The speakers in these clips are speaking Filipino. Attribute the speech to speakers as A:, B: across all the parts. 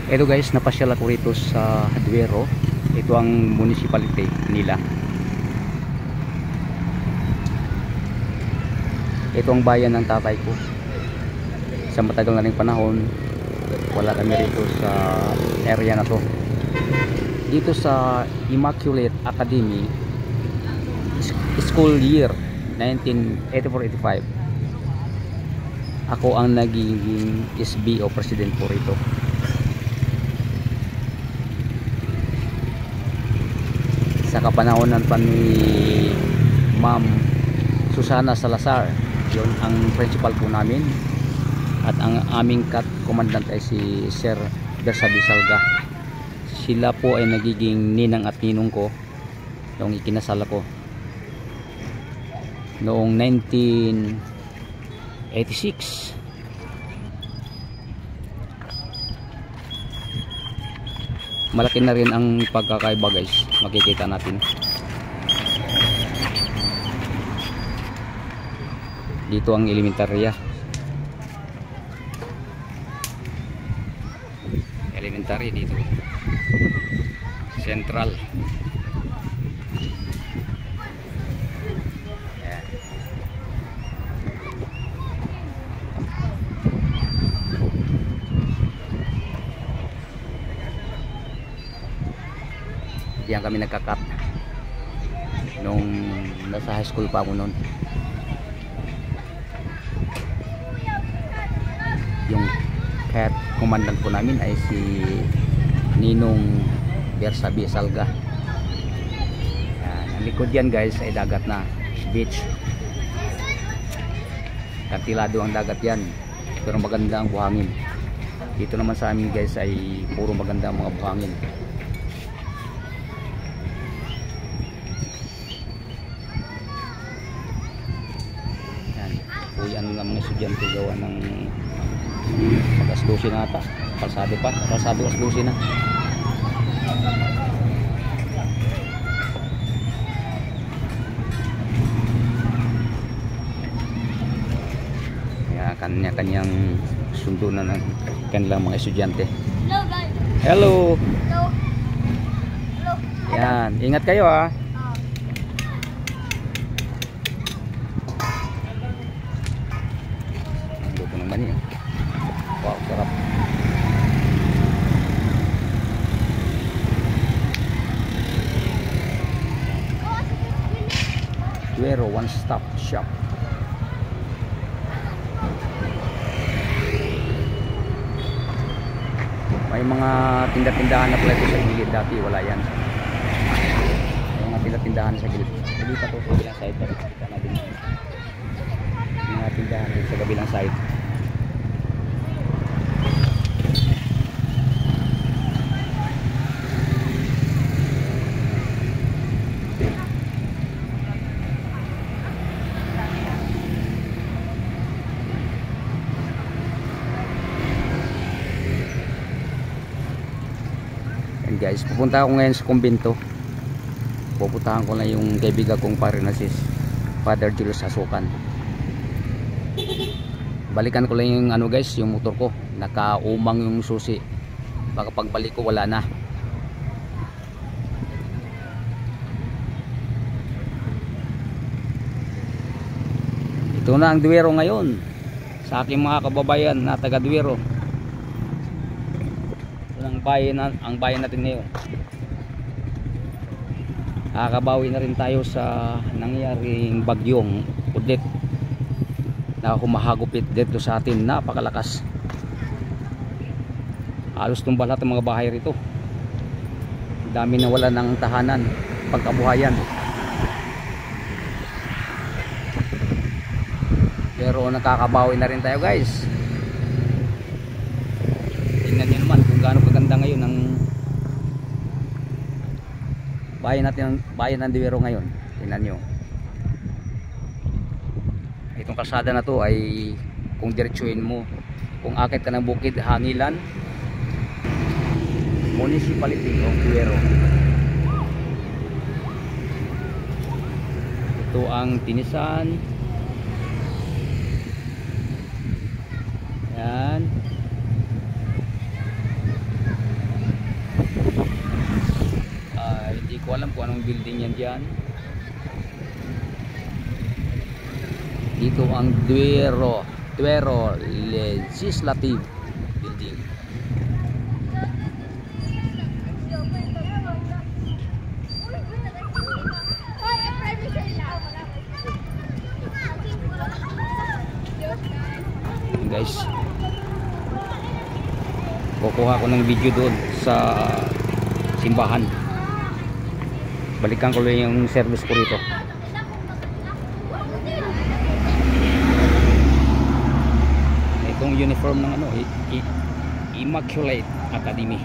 A: Ito guys, napasyal ako rito sa Duero. Ito ang municipality nila. Ito ang bayan ng tatay ko. Sa matagal na ring panahon, wala kami rito sa area na to. Dito sa Immaculate Academy, school year 1984-85, ako ang naging SB o president po rito. Sa kapanahonan pa ni Ma'am Susana Salazar, yun ang principal po namin, at ang aming commandant ay si Sir Bersabi Salga. Sila po ay nagiging ninang at ninong ko noong ikinasal ako noong 1986. Malaki na rin ang pagkakaiba guys, makikita natin. Dito ang elementarya. Elementary dito. Central. Ayan. Diyan kami nagka-cut nung nasa high school pa ako noon. Yung head commandant po namin ay si Ninong Bersabi Salga. Ang likod yan guys ay dagat na, beach. Kantilado ang dagat yan, pero maganda ang buhangin. Dito naman sa amin guys ay puro maganda ang mga buhangin. Yan ng mga estudyante gawa ng mag-aslusin na ata. Kalsado pa, kalsado aslusin na. Kaya kanya-kanyang sundo na ng kanilang mga estudyante.
B: Hello guys.
A: Hello.
B: Hello. Hello.
A: Yan, ingat kayo ha. Wow, sarap. Duero one stop shop. May mga tinda-tindahan na pala ito sa gilid. Dati wala yan. May mga tinda-tindahan sa gilid. Dito po sa kabilang side. Mga tindahan dito sa kabilang side. Guys, pupunta ako ngayon sa kumbento. Pupuntahan ko na yung kaibigan kong parinasis, Father Julius Asukan. Balikan ko lang yung ano guys, yung motor ko, nakaumang yung susi. Baka pagbalik ko wala na. Ito na ang Duero ngayon sa aking mga kababayan na taga Duero. Ang bayan natin ngayon. Nakakabawi na rin tayo sa nangyaring bagyong Odette na humahagupit dito sa atin. Napakalakas. Halos tumba lahat ng mga bahay rito. Dami na wala ng tahanan, pagkabuhayan. Pero nakakabawi na rin tayo guys. Tingnan nyo naman kung gaano kaganda ngayon ang bayan natin, bayan ng Duero ngayon. Tingnan nyo. Itong kalsada na to ay kung diretsuhin mo, kung akit ka ng bukid, hangilan, municipality of Duero. Ito ang Tinisan. Yan. alam kung anong building yan dyan. Dito ang Duero Legislative Building. Guys, kukuha ko ng video doon sa simbahan. Balikan ko lang yung service ko rito. Itong uniform ng ano, Immaculate Academy.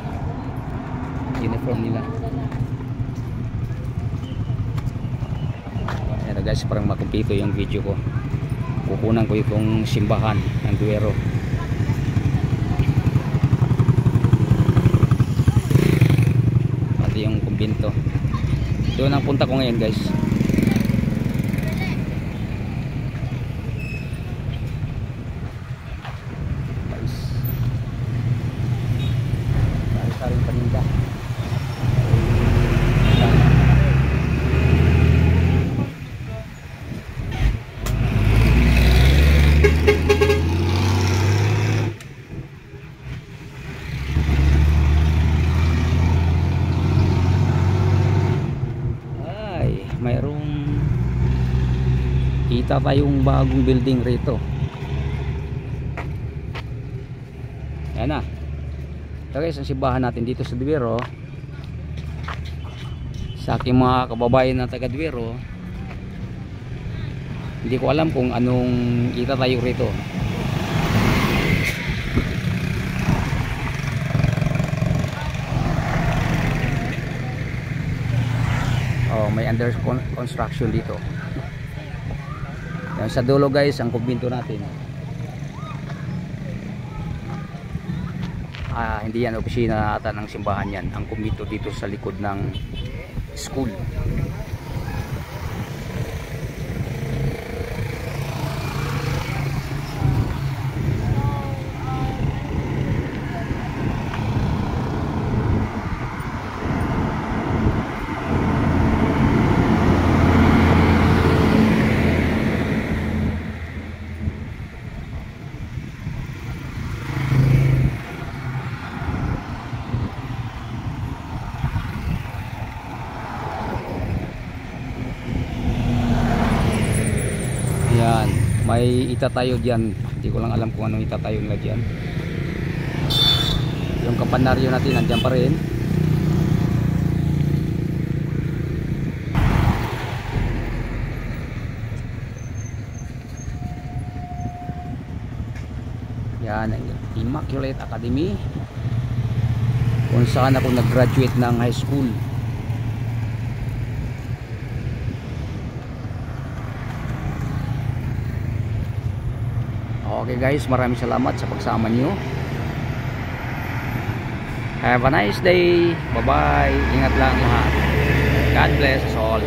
A: Uniform nila. Ayan guys, parang makumpleto yung video ko. Kukunan ko itong simbahan ng Duero. Pati yung kumbento. Doon ang punta ko ngayon guys. Sari-saring paninda. Mayroong kita tayong bagong building rito. Yan na. Ito guys ang simbahan natin dito sa Duero. Sa aking mga kababayan na taga Duero, hindi ko alam kung anong kita tayo rito. May under construction dito. Yan sa dulo guys ang kumbento natin. Hindi yan opisina ata ng simbahan yan. Ang kumbento dito sa likod ng school. Yan, may itatayo diyan. Hindi ko lang alam kung anong itatayo nila diyan. Yung kampanaryo natin nandiyan pa rin. Yan, Immaculate Academy. Kung saan ako nag-graduate ng high school. Okay guys, maraming salamat sa pagsama niyo. Have a nice day. Bye bye. Ingat lang lahat. God bless us all.